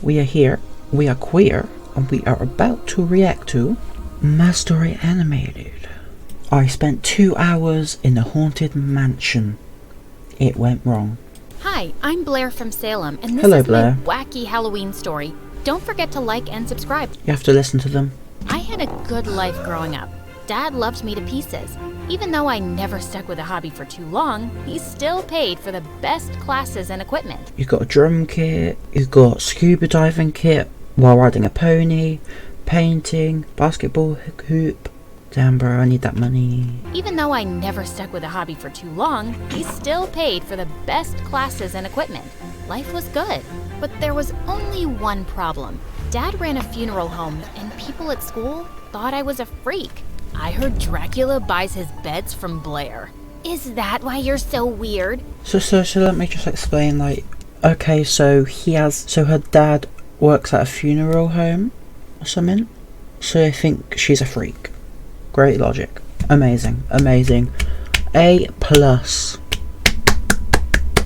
We are here, we are queer, and we are about to react to My Story Animated. I spent 2 hours in a haunted mansion. It went wrong. Hi, I'm Blair from Salem, and this Hello, is Blair. my wacky Halloween story. Don't forget to like and subscribe. You have to listen to them. I had a good life growing up. Dad loved me to pieces. Even though I never stuck with a hobby for too long, he still paid for the best classes and equipment. You've got a drum kit, you've got scuba diving kit while riding a pony, painting, basketball hoop. Damn bro, I need that money. Even though I never stuck with a hobby for too long, he still paid for the best classes and equipment. Life was good, but there was only one problem. Dad ran a funeral home, and people at school thought I was a freak. I heard Dracula buys his beds from Blair. Is that why you're so weird? So let me just explain, okay, so her dad works at a funeral home or something, so I think she's a freak. Great logic. Amazing. A+.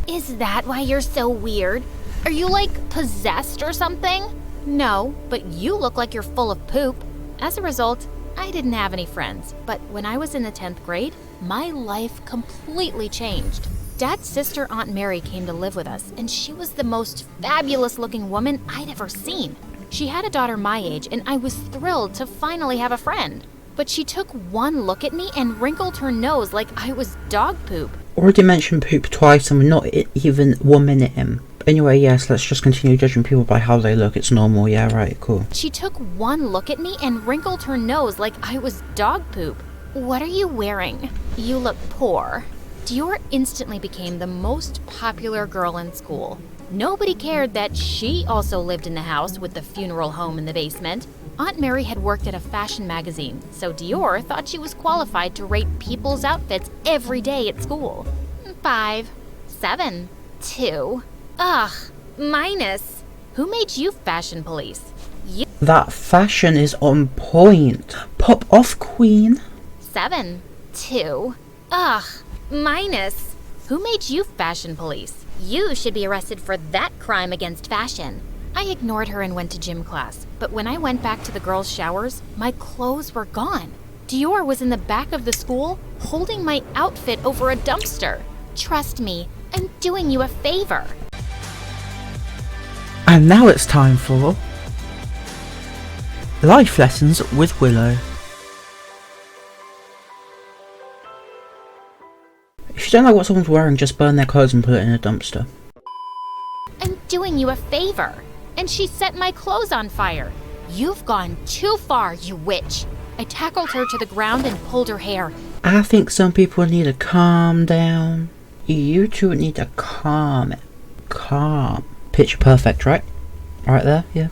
Is that why you're so weird? Are you, possessed or something? No, but you look like you're full of poop. As a result, I didn't have any friends, but when I was in the 10th grade, my life completely changed. Dad's sister, Aunt Mary, came to live with us, and she was the most fabulous-looking woman I'd ever seen. She had a daughter my age, and I was thrilled to finally have a friend. But she took one look at me and wrinkled her nose like I was dog poop. Already mentioned poop twice and we're not even 1 minute in. Anyway, yes, let's just continue judging people by how they look. It's normal, yeah, right, cool. She took one look at me and wrinkled her nose like I was dog poop. What are you wearing? You look poor. Dior instantly became the most popular girl in school. Nobody cared that she also lived in the house with the funeral home in the basement. Aunt Mary had worked at a fashion magazine, so Dior thought she was qualified to rate people's outfits every day at school. 5, 7, 2. Ugh, minus. Who made you fashion police? You. That fashion is on point. Pop off, queen. 7, 2. Ugh, minus. Who made you fashion police? You should be arrested for that crime against fashion. I ignored her and went to gym class, but when I went back to the girls' showers, my clothes were gone. Dior was in the back of the school, holding my outfit over a dumpster. Trust me, I'm doing you a favor. And now it's time for Life Lessons with Willow. If you don't like what someone's wearing, just burn their clothes and put it in a dumpster. I'm doing you a favor. And she set my clothes on fire. You've gone too far, you witch. I tackled her to the ground and pulled her hair. I think some people need to calm down. You two need to calm. Picture perfect, right? Right there? Yeah.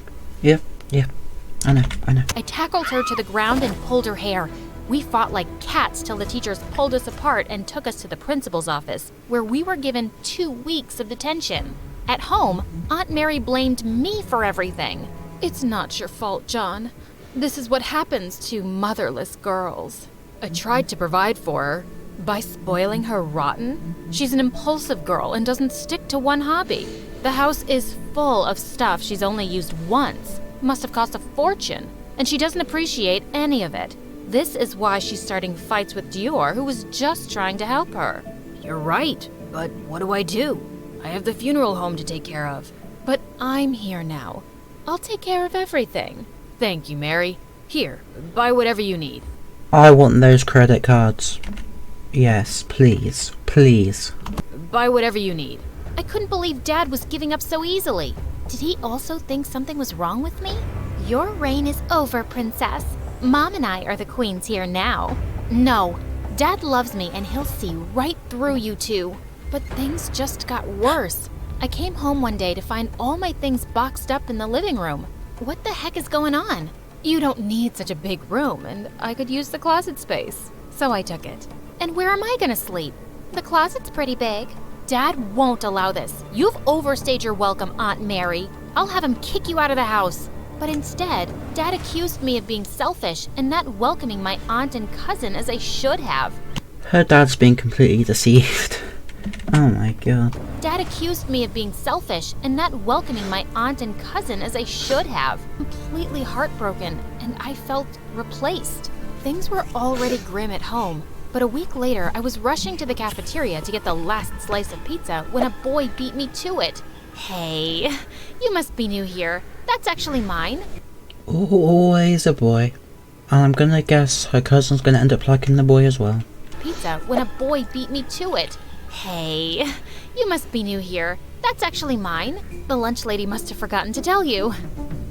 I know. I tackled her to the ground and pulled her hair. We fought like cats till the teachers pulled us apart and took us to the principal's office, where we were given 2 weeks of detention. At home, Aunt Mary blamed me for everything. It's not your fault, John. This is what happens to motherless girls. I tried to provide for her by spoiling her rotten. She's an impulsive girl and doesn't stick to one hobby. The house is full of stuff she's only used once. Must have cost a fortune, and she doesn't appreciate any of it. This is why she's starting fights with Dior, who was just trying to help her. You're right, but what do? I have the funeral home to take care of. But I'm here now. I'll take care of everything. Thank you, Mary. Here, buy whatever you need. I want those credit cards. Yes, please. Buy whatever you need. I couldn't believe Dad was giving up so easily. Did he also think something was wrong with me? Your reign is over, Princess. Mom and I are the queens here now. No, Dad loves me and he'll see right through you two. But things just got worse. I came home one day to find all my things boxed up in the living room. What the heck is going on? You don't need such a big room, and I could use the closet space. So I took it. And where am I gonna sleep? The closet's pretty big. Dad won't allow this. You've overstayed your welcome, Aunt Mary. I'll have him kick you out of the house. But instead, Dad accused me of being selfish and not welcoming my aunt and cousin as I should have. Her dad's being completely deceived. Oh my god. Dad accused me of being selfish and not welcoming my aunt and cousin as I should have. Completely heartbroken, and I felt replaced. Things were already grim at home, but a week later I was rushing to the cafeteria to get the last slice of pizza when a boy beat me to it. Hey, you must be new here. That's actually mine. Always a boy. And I'm gonna guess her cousin's gonna end up liking the boy as well. Pizza when a boy beat me to it. Hey, you must be new here. That's actually mine. The lunch lady must have forgotten to tell you.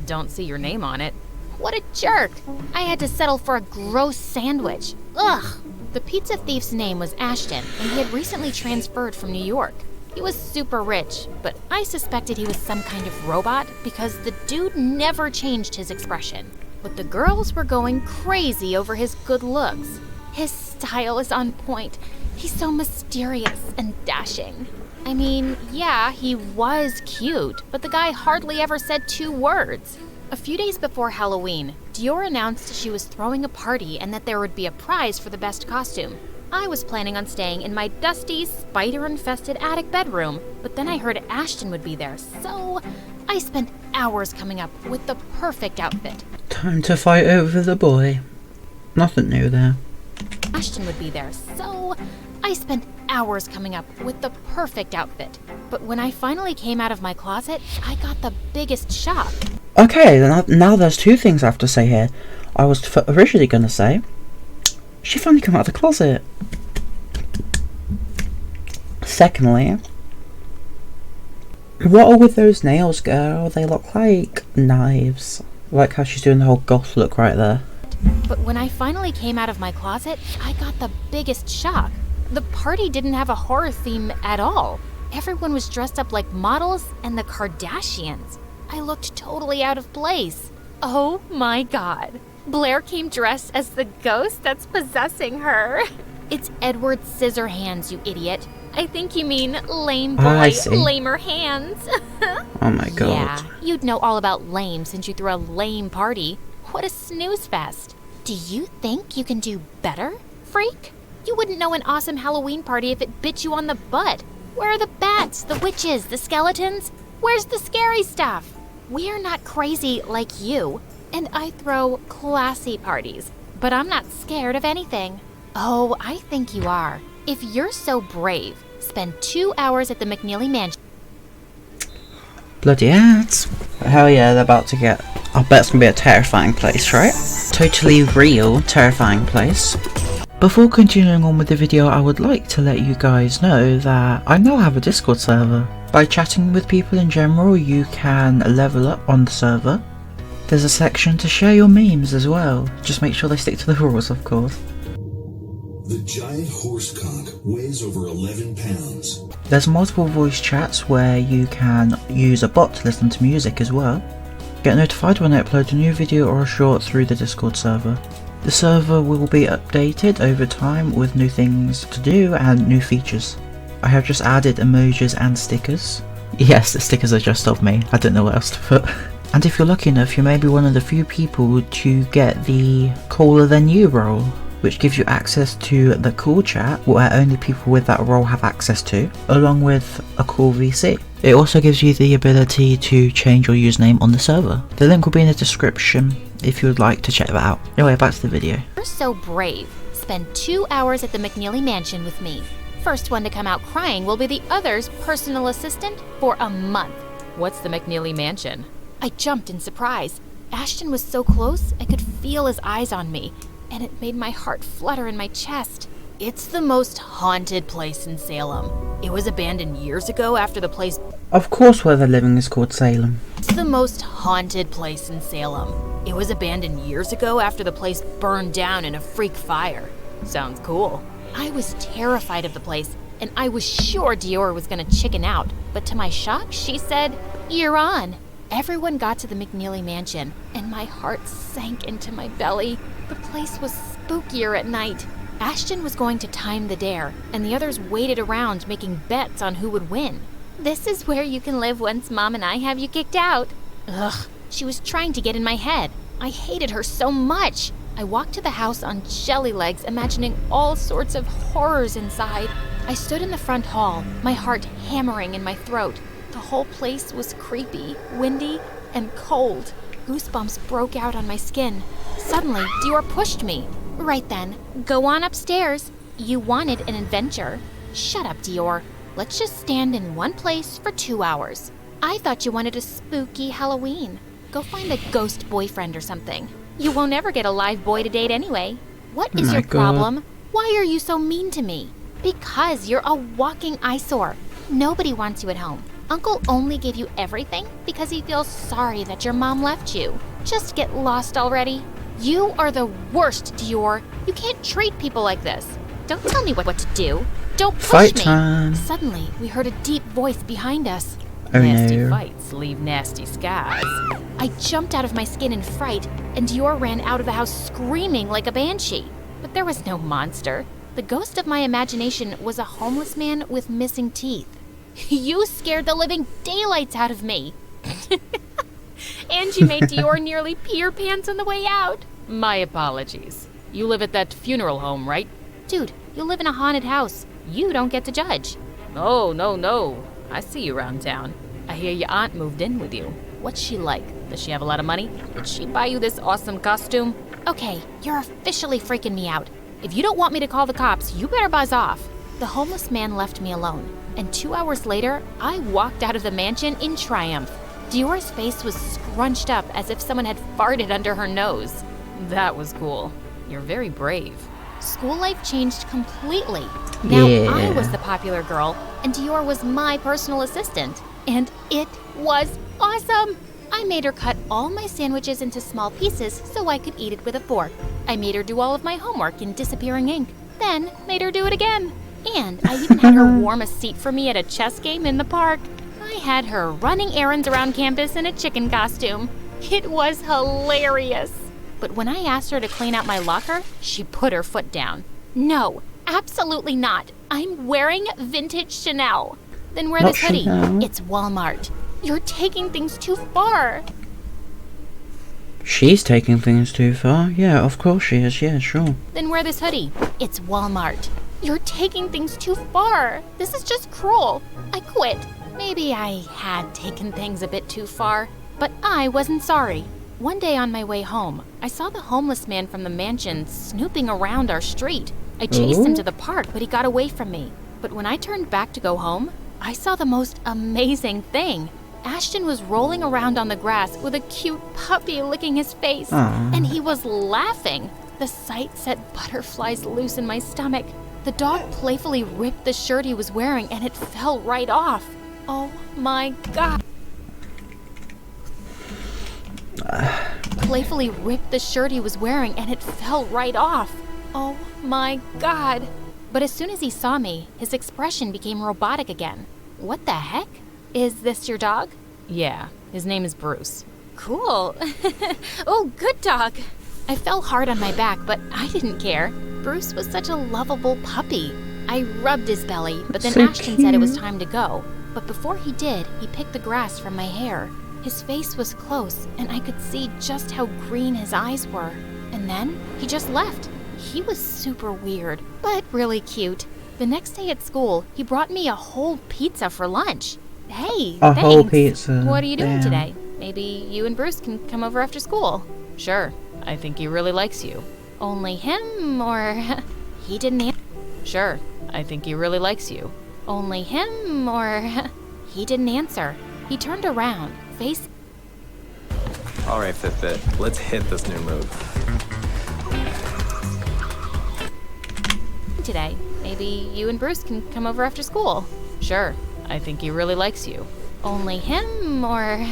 Don't see your name on it. What a jerk. I had to settle for a gross sandwich. Ugh. The pizza thief's name was Ashton, and he had recently transferred from New York. He was super rich, but I suspected he was some kind of robot because the dude never changed his expression. But the girls were going crazy over his good looks. His style is on point. He's so mysterious and dashing. I mean, yeah, he was cute, but the guy hardly ever said 2 words. A few days before Halloween, Dior announced she was throwing a party and that there would be a prize for the best costume. I was planning on staying in my dusty, spider-infested attic bedroom, but then I heard Ashton would be there, so I spent hours coming up with the perfect outfit. Time to fight over the boy. Nothing new there. Ashton would be there, so I spent hours coming up with the perfect outfit. But when I finally came out of my closet, I got the biggest shock. Okay, then now there's 2 things I have to say here. I was originally gonna say, she finally came out of the closet. Secondly, what are with those nails, girl? They look like knives. Like how she's doing the whole goth look right there. But when I finally came out of my closet, I got the biggest shock. The party didn't have a horror theme at all. Everyone was dressed up like models and the Kardashians. I looked totally out of place. Oh my god. Blair came dressed as the ghost that's possessing her. It's Edward Scissorhands, you idiot. I think you mean lame boy, lamer hands. Oh my god. Yeah, you'd know all about lame since you threw a lame party. What a snooze fest. Do you think you can do better, freak? You wouldn't know an awesome Halloween party if it bit you on the butt. Where are the bats, the witches, the skeletons? Where's the scary stuff? We're not crazy like you, and I throw classy parties, but I'm not scared of anything. Oh, I think you are. If you're so brave, spend 2 hours at the McNeely Mansion. Bloody ads. Hell yeah, they're about to get... I bet it's gonna be a terrifying place, right? Totally real, terrifying place. Before continuing on with the video, I would like to let you guys know that I now have a Discord server. By chatting with people in general, you can level up on the server. There's a section to share your memes as well. Just make sure they stick to the rules, of course. The giant horse cock weighs over 11 pounds. There's multiple voice chats where you can use a bot to listen to music as well. Get notified when I upload a new video or a short through the Discord server. The server will be updated over time with new things to do and new features. I have just added emojis and stickers. Yes, the stickers are just of me, I don't know what else to put. And if you're lucky enough, you may be one of the few people to get the Cooler Than You role, which gives you access to the cool chat where only people with that role have access to, along with a cool VC. It also gives you the ability to change your username on the server. The link will be in the description if you would like to check that out. Anyway, back to the video. You're so brave. Spend 2 hours at the McNeely Mansion with me. First one to come out crying will be the other's personal assistant for a month. What's the McNeely Mansion? I jumped in surprise. Ashton was so close, I could feel his eyes on me, and it made my heart flutter in my chest. It's the most haunted place in Salem. It was abandoned years ago after the place... Of course where they're living is called Salem. It's the most haunted place in Salem. It was abandoned years ago after the place burned down in a freak fire. Sounds cool. I was terrified of the place, and I was sure Dior was gonna chicken out, but to my shock, she said, "You're on." Everyone got to the McNeely Mansion, and my heart sank into my belly. The place was spookier at night. Ashton was going to time the dare, and the others waited around making bets on who would win. This is where you can live once Mom and I have you kicked out. Ugh, she was trying to get in my head. I hated her so much. I walked to the house on jelly legs, imagining all sorts of horrors inside. I stood in the front hall, my heart hammering in my throat. The whole place was creepy, windy, and cold. Goosebumps broke out on my skin. Suddenly, Dior pushed me. Right then, go on upstairs. You wanted an adventure. Shut up, Dior. Let's just stand in one place for 2 hours. I thought you wanted a spooky Halloween. Go find a ghost boyfriend or something. You won't ever get a live boy to date anyway. What is your problem? Why are you so mean to me? Because you're a walking eyesore. Nobody wants you at home. Uncle only gave you everything because he feels sorry that your mom left you. Just get lost already. You are the worst, Dior. You can't treat people like this. Don't tell me what to do. Don't push Fight me. time. Suddenly, we heard a deep voice behind us. Oh Nasty no. fights leave nasty scars. I jumped out of my skin in fright, and Dior ran out of the house screaming like a banshee. But there was no monster. The ghost of my imagination was a homeless man with missing teeth. You scared the living daylights out of me. And you made Dior nearly pee her pants on the way out. My apologies. You live at that funeral home, right? Dude, you live in a haunted house. You don't get to judge. Oh, no. I see you around town. I hear your aunt moved in with you. What's she like? Does she have a lot of money? Did she buy you this awesome costume? Okay, you're officially freaking me out. If you don't want me to call the cops, you better buzz off. The homeless man left me alone, and 2 hours later, I walked out of the mansion in triumph. Dior's face was scrunched up as if someone had farted under her nose. That was cool. You're very brave. School life changed completely. Now I Yeah. was the popular girl, and Dior was my personal assistant. And it was awesome! I made her cut all my sandwiches into small pieces so I could eat it with a fork. I made her do all of my homework in disappearing ink, then made her do it again. And I even had her warm a seat for me at a chess game in the park. I had her running errands around campus in a chicken costume. It was hilarious. But when I asked her to clean out my locker, she put her foot down. No, absolutely not. I'm wearing vintage Chanel. Then wear Not this hoodie. Chanel. It's Walmart. You're taking things too far. She's taking things too far. Yeah, of course she is. Yeah, sure. Then wear this hoodie. It's Walmart. You're taking things too far. This is just cruel. I quit. Maybe I had taken things a bit too far, but I wasn't sorry. One day on my way home, I saw the homeless man from the mansion snooping around our street. I chased him to the park, but he got away from me. But when I turned back to go home, I saw the most amazing thing. Ashton was rolling around on the grass with a cute puppy licking his face, Aw. and he was laughing. The sight set butterflies loose in my stomach. The dog playfully ripped the shirt he was wearing, and it fell right off. Oh my God. Playfully ripped the shirt he was wearing, and it fell right off. Oh my God. But as soon as he saw me, his expression became robotic again. What the heck? Is this your dog? Yeah, his name is Bruce. Cool. Oh, good dog. I fell hard on my back, but I didn't care. Bruce was such a lovable puppy. I rubbed his belly, but then So Ashton said it was cute. time to go. But before he did, he picked the grass from my hair. His face was close, and I could see just how green his eyes were. And then he just left. He was super weird, but really cute. The next day at school, he brought me a whole pizza for lunch. Hey, A thanks. whole pizza. What are you doing Damn. today? Maybe you and Bruce can come over after school. Sure, I think he really likes you. Only him, or he didn't answer? Sure, I think he really likes you. Only him, or he didn't answer. He turned around, face All right, Fitbit, let's hit this new move. today. Maybe you and Bruce can come over after school. Sure, I think he really likes you. Only him, or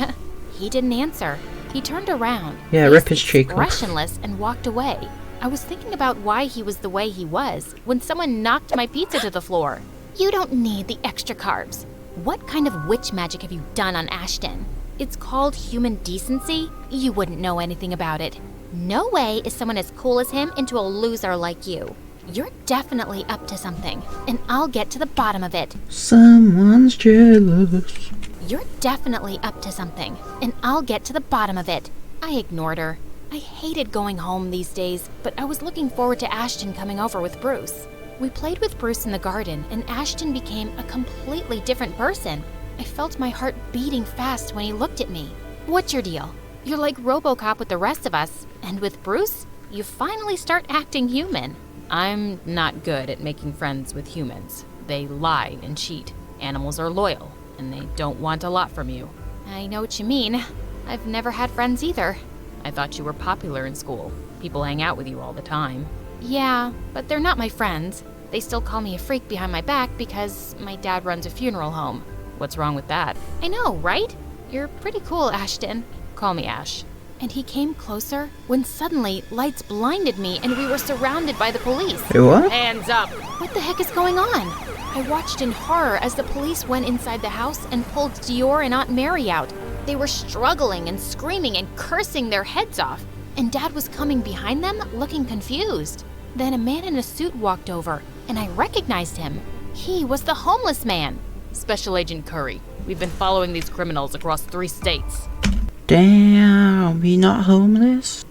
he didn't answer. He turned around, Yeah, face rip his cheek off. expressionless, and walked away. I was thinking about why he was the way he was when someone knocked my pizza to the floor. You don't need the extra carbs. What kind of witch magic have you done on Ashton? It's called human decency? You wouldn't know anything about it. No way is someone as cool as him into a loser like you. You're definitely up to something, and I'll get to the bottom of it. Someone's jealous. You're definitely up to something, and I'll get to the bottom of it. I ignored her. I hated going home these days, but I was looking forward to Ashton coming over with Bruce. We played with Bruce in the garden, and Ashton became a completely different person. I felt my heart beating fast when he looked at me. What's your deal? You're like RoboCop with the rest of us, and with Bruce, you finally start acting human. I'm not good at making friends with humans. They lie and cheat. Animals are loyal, and they don't want a lot from you. I know what you mean. I've never had friends either. I thought you were popular in school. People hang out with you all the time. Yeah, but they're not my friends. They still call me a freak behind my back because my dad runs a funeral home. What's wrong with that? I know, right? You're pretty cool, Ashton. Call me Ash. And he came closer when suddenly lights blinded me and we were surrounded by the police. Hey, what? Hands up! What the heck is going on? I watched in horror as the police went inside the house and pulled Dior and Aunt Mary out. They were struggling and screaming and cursing their heads off. And Dad was coming behind them, looking confused. Then a man in a suit walked over, and I recognized him. He was the homeless man. Special Agent Curry. We've been following these criminals across 3 states. Damn, you not homeless?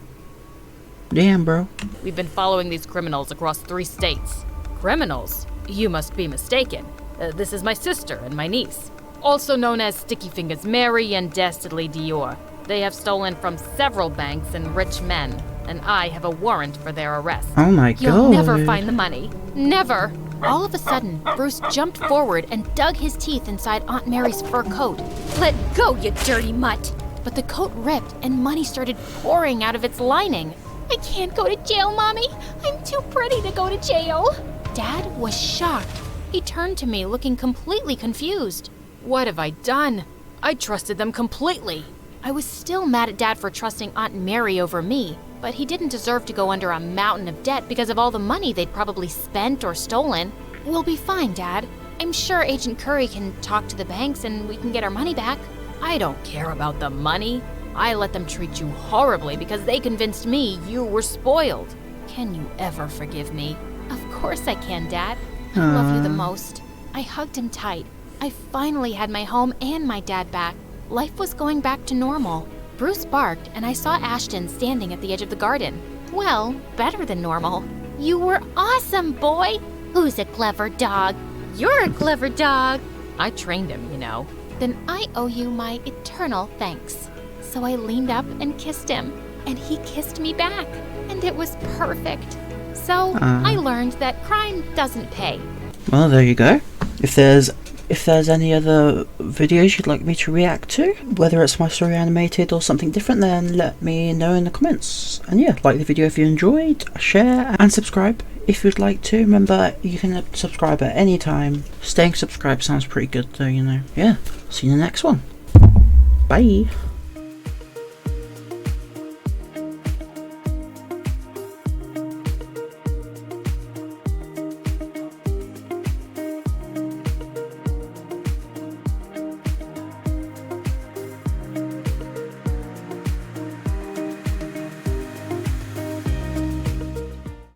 Damn, bro. We've been following these criminals across 3 states. Criminals? You must be mistaken. This is my sister and my niece, also known as Sticky Fingers Mary and Dastardly Dior. They have stolen from several banks and rich men, and I have a warrant for their arrest. Oh my god. You'll never find the money. Never! All of a sudden, Bruce jumped forward and dug his teeth inside Aunt Mary's fur coat. Let go, you dirty mutt! But the coat ripped and money started pouring out of its lining. I can't go to jail, Mommy. I'm too pretty to go to jail. Dad was shocked. He turned to me looking completely confused. What have I done? I trusted them completely. I was still mad at Dad for trusting Aunt Mary over me, but he didn't deserve to go under a mountain of debt because of all the money they'd probably spent or stolen. We'll be fine, Dad. I'm sure Agent Curry can talk to the banks and we can get our money back. I don't care about the money. I let them treat you horribly because they convinced me you were spoiled. Can you ever forgive me? Of course I can, Dad. I love you the most. I hugged him tight. I finally had my home and my dad back. Life was going back to normal. Bruce barked and I saw Ashton standing at the edge of the garden. Well, better than normal. You were awesome, boy! Who's a clever dog? You're a clever dog! I trained him, you know. Then I owe you my eternal thanks. So I leaned up and kissed him, and he kissed me back, and it was perfect. So I learned that crime doesn't pay. Well, there you go. If there's any other videos you'd like me to react to, whether it's my story animated or something different, then let me know in the comments. And yeah, like the video if you enjoyed, share and subscribe if you'd like to. Remember, you can subscribe at any time. Staying subscribed sounds pretty good though, you know. Yeah, see you in the next one. Bye.